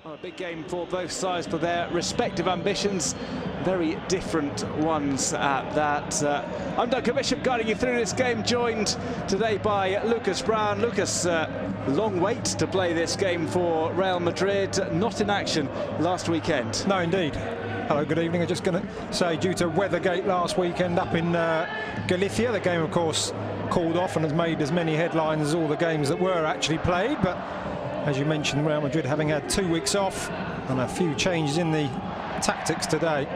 Well, a big game for both sides for their respective ambitions. Very different ones at that. I'm Duncan Bishop, guiding you through this game, joined today by Lucas Brown. Lucas, long wait to play this game for Real Madrid, not in action last weekend. No, indeed. Hello, good evening. I'm just going to say, due to Weathergate last weekend up in Galicia, the game, of course, called off and has made as many headlines as all the games that were actually played. But as you mentioned, Real Madrid having had 2 weeks off and a few changes in the tactics today.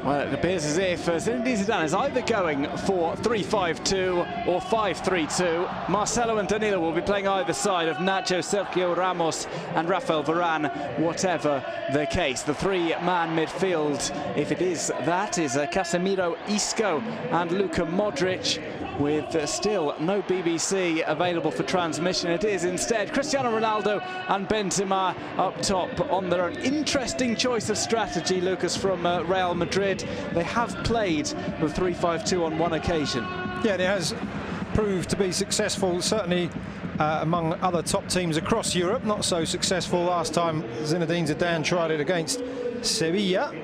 Well, it appears as if Zinedine Zidane is either going for 3-5-2 or 5-3-2. Marcelo and Danilo will be playing either side of Nacho, Sergio Ramos and Rafael Varane, whatever the case. The three-man midfield, if it is that, is Casemiro, Isco and Luka Modric, with still no BBC available for transmission. It is instead Cristiano Ronaldo and Benzema up top on their own. Interesting choice of strategy, Lucas, from Real Madrid. They have played the 3-5-2 on one occasion. Yeah, it has proved to be successful, certainly among other top teams across Europe. Not so successful last time Zinedine Zidane tried it against Sevilla.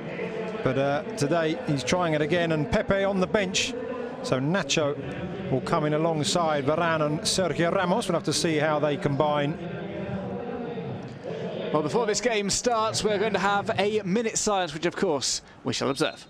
But today he's trying it again, and Pepe on the bench. So Nacho will come in alongside Varane and Sergio Ramos. We'll have to see how they combine. Well, before this game starts, we're going to have a minute silence, which of course we shall observe.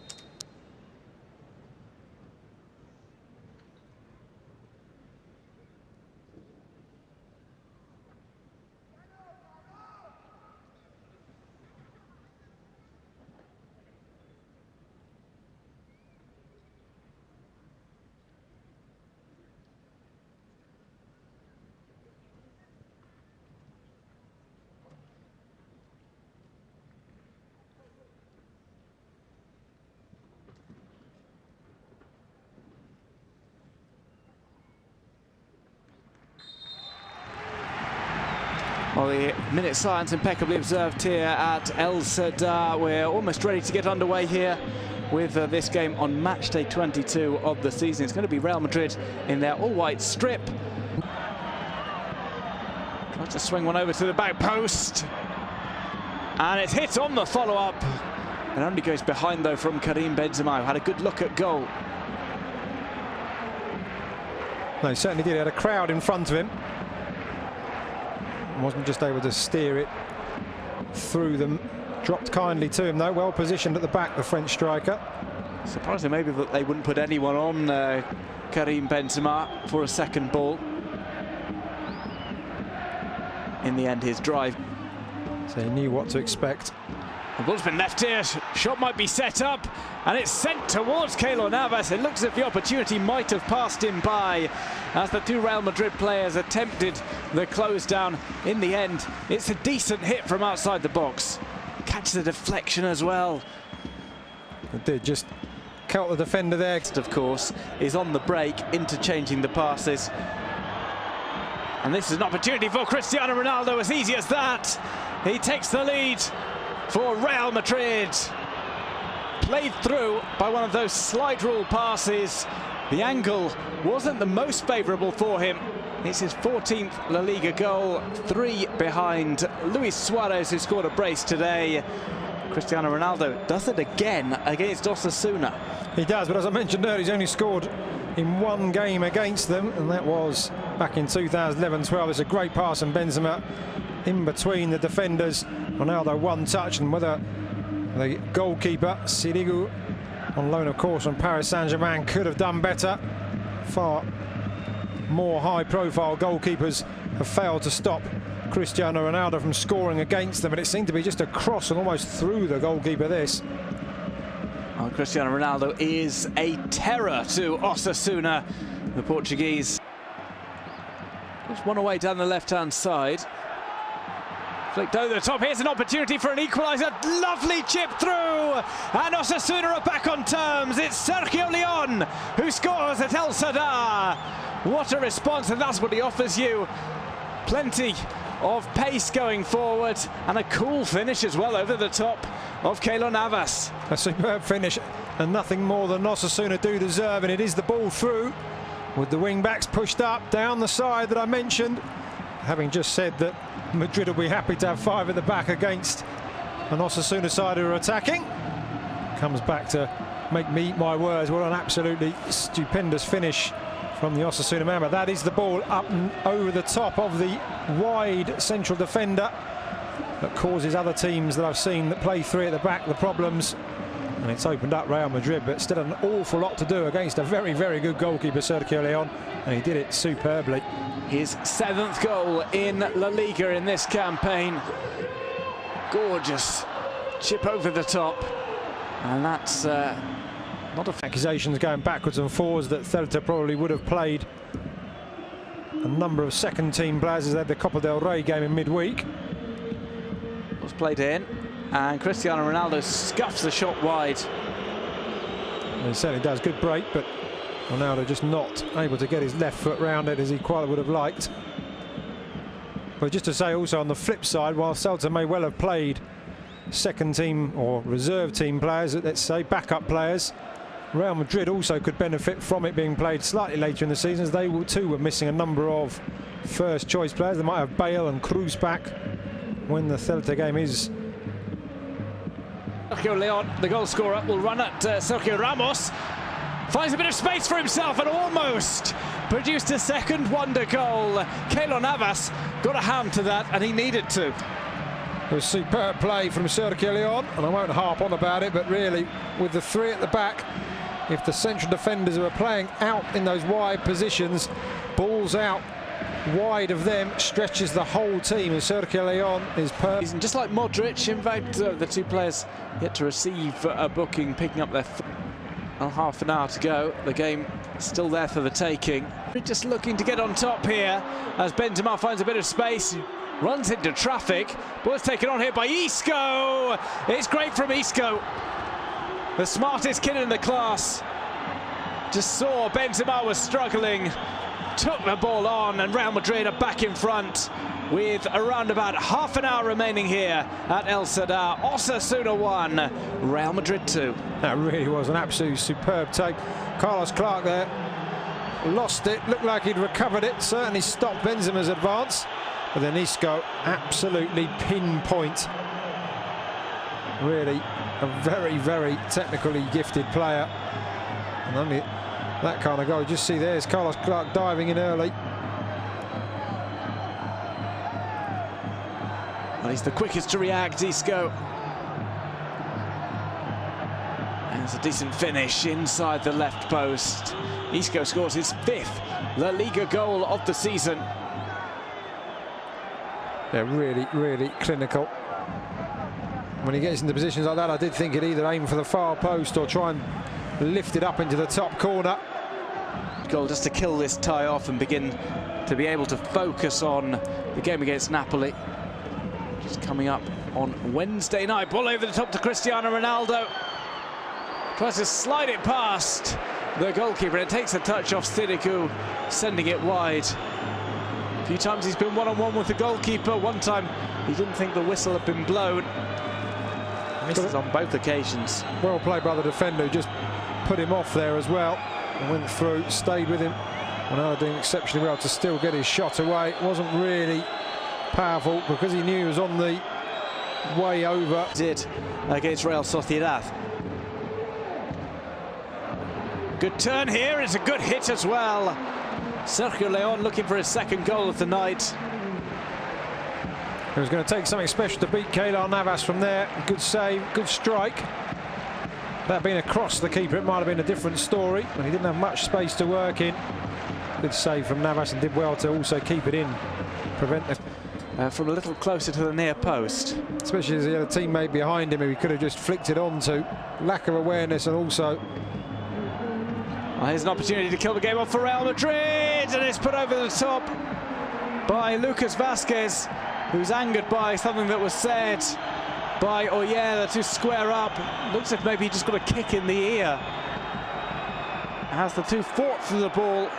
Well, the minute silence impeccably observed here at El Sadar. We're almost ready to get underway here with this game on match day 22 of the season. It's going to be Real Madrid in their all-white strip. Tries to swing one over to the back post. And it's hit on the follow-up. It only goes behind, though, from Karim Benzema, who had a good look at goal. No, he certainly did. He had a crowd in front of him. Wasn't just able to steer it through them. Dropped kindly to him, though. Well positioned at the back, the French striker. Surprising maybe that they wouldn't put anyone on Karim Benzema for a second ball. In the end, his drive. So he knew what to expect. The ball's been left here. Shot might be set up, and it's sent towards Keylor Navas. It looks as if the opportunity might have passed him by as the two Real Madrid players attempted the close down. In the end, it's a decent hit from outside the box. Catches the deflection as well. It did just caught the defender there. Of course, is on the break, interchanging the passes. And this is an opportunity for Cristiano Ronaldo, as easy as that. He takes the lead for Real Madrid. Played through by one of those slide rule passes. The angle wasn't the most favourable for him. It's his 14th La Liga goal, 3 behind Luis Suarez, who scored a brace today. Cristiano Ronaldo does it again against Osasuna. He does, but as I mentioned earlier, he's only scored in one game against them, and that was back in 2011-12. It's a great pass, and Benzema in between the defenders. Ronaldo one touch, and whether the goalkeeper, Sirigu, on loan of course from Paris Saint-Germain, could have done better. Far more high-profile goalkeepers have failed to stop Cristiano Ronaldo from scoring against them, but it seemed to be just a cross and almost through the goalkeeper, this. Well, Cristiano Ronaldo is a terror to Osasuna, the Portuguese. Just one away down the left-hand side. Flicked over the top. Here's an opportunity for an equaliser. Lovely chip through. And Osasuna are back on terms. It's Sergio Leon who scores at El Sadar. What a response, and that's what he offers you. Plenty of pace going forward, and a cool finish as well over the top of Keylor Navas. A superb finish, and nothing more than Osasuna do deserve, and it is the ball through with the wing backs pushed up down the side that I mentioned, having just said that Madrid will be happy to have 5 at the back against an Osasuna side who are attacking. Comes back to make me eat my words. What an absolutely stupendous finish from the Osasuna man. But that is the ball up and over the top of the wide central defender that causes other teams that I've seen that play 3 at the back the problems. And it's opened up Real Madrid, but still an awful lot to do against a very, very good goalkeeper, Sergio Leon, and he did it superbly. His 7th goal in La Liga in this campaign. Gorgeous chip over the top, and that's not a... Accusations going backwards and forwards that Celta probably would have played a number of second-team players as they had the Copa del Rey game in midweek. Was played in, and Cristiano Ronaldo scuffs the shot wide. And he certainly does. Good break, but Ronaldo just not able to get his left foot round it as he quite would have liked. But just to say also on the flip side, while Celta may well have played second team or reserve team players, let's say backup players, Real Madrid also could benefit from it being played slightly later in the season, as they too were missing a number of first choice players. They might have Bale and Cruz back when the Celta game is. Sergio Leon, the goal scorer, will run at Sergio Ramos. Finds a bit of space for himself and almost produced a second wonder goal. Keylor Navas got a hand to that, and he needed to. It was superb play from Sergio Leon, and I won't harp on about it, but really, with the 3 at the back, if the central defenders who are playing out in those wide positions, balls out wide of them, stretches the whole team, and Sergio Leon is perfect. Just like Modric, in fact, the 2 players yet to receive a booking, picking up their... half an hour to go. The game still there for the taking. Just looking to get on top here as Benzema finds a bit of space, runs into traffic. Ball's taken on here by Isco. It's great from Isco, the smartest kid in the class. Just saw Benzema was struggling, took the ball on, and Real Madrid are back in front with around about half an hour remaining here at El Sadar. Osasuna 1, Real Madrid 2. That really was an absolute superb take. Carlos Clark there lost it, looked like he'd recovered it, certainly stopped Benzema's advance, but then Isco absolutely pinpoint. Really a very, very technically gifted player, and only that kind of goal. Just see there's Carlos Clark diving in early. Well, he's the quickest to react, Isco. And it's a decent finish inside the left post. Isco scores his 5th La Liga goal of the season. They're really, really clinical. When he gets into positions like that, I did think he'd either aim for the far post or try and lift it up into the top corner. Goal just to kill this tie off and begin to be able to focus on the game against Napoli. Just coming up on Wednesday night. Ball over the top to Cristiano Ronaldo. Tries to slide it past the goalkeeper. It takes a touch off Stilicu, sending it wide. A few times he's been one-on-one with the goalkeeper. One time he didn't think the whistle had been blown. Misses on both occasions. Well played by the defender, who just put him off there as well and went through, stayed with him. Ronaldo doing exceptionally well to still get his shot away. It wasn't really powerful because he knew he was on the way over. Did against Real Sociedad. Good turn here. It's a good hit as well. Sergio Leon looking for his 2nd goal of the night. It was going to take something special to beat Keylor Navas from there. Good save, good strike. That being across the keeper, it might have been a different story, but he didn't have much space to work in. Good save from Navas, and did well to also keep it in. Prevent the... from a little closer to the near post. Especially as he had a teammate behind him who he could have just flicked it onto. Lack of awareness, and also... Well, here's an opportunity to kill the game off for Real Madrid, and it's put over the top by Lucas Vázquez, who's angered by something that was said by Oyera to square up. Looks like maybe he just got a kick in the ear. Has the 2 fought for the ball.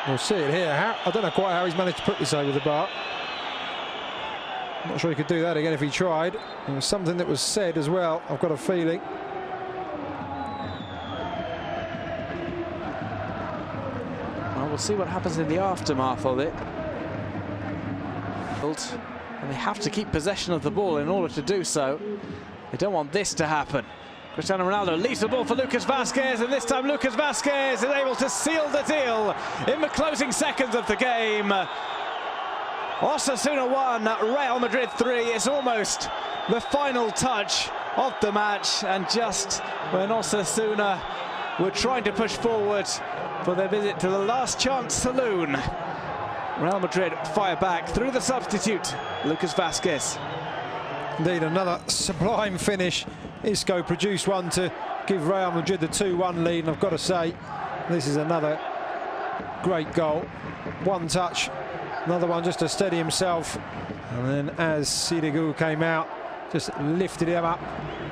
We'll see it here. I don't know quite how he's managed to put this over the bar. I'm not sure he could do that again if he tried. There was something that was said as well, I've got a feeling. Well, we'll see what happens in the aftermath of it. And they have to keep possession of the ball in order to do so. They don't want this to happen. Cristiano Ronaldo leaves the ball for Lucas Vázquez, and this time Lucas Vázquez is able to seal the deal in the closing seconds of the game. Osasuna 1, Real Madrid 3. It's almost the final touch of the match, and just when Osasuna were trying to push forward for their visit to the last chance saloon, Real Madrid fire back through the substitute, Lucas Vázquez. Indeed, another sublime finish. Isco produced one to give Real Madrid the 2-1 lead, and I've got to say, this is another great goal. One touch, another one just to steady himself, and then as Zidane came out, just lifted him up.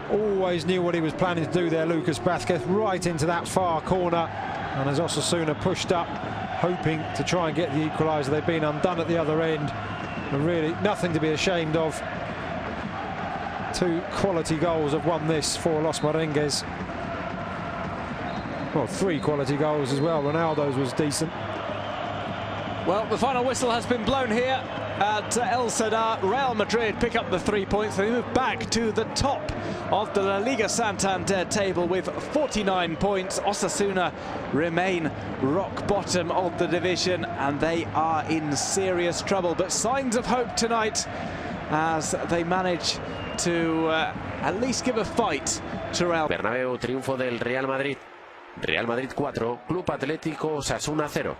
Always knew what he was planning to do there, Lucas Vázquez, right into that far corner. And as Osasuna pushed up, hoping to try and get the equaliser, they've been undone at the other end. And really nothing to be ashamed of. Two quality goals have won this for Los Merengues. Well, three quality goals as well. Ronaldo's was decent. Well, the final whistle has been blown here at El Sadar. Real Madrid pick up the 3 points. They move back to the top of the La Liga Santander table with 49 points. Osasuna remain rock bottom of the division, and they are in serious trouble. But signs of hope tonight as they manage to at least give a fight to Real. Bernabéu, triunfo del Real Madrid. Real Madrid 4, Club Atlético Osasuna 0.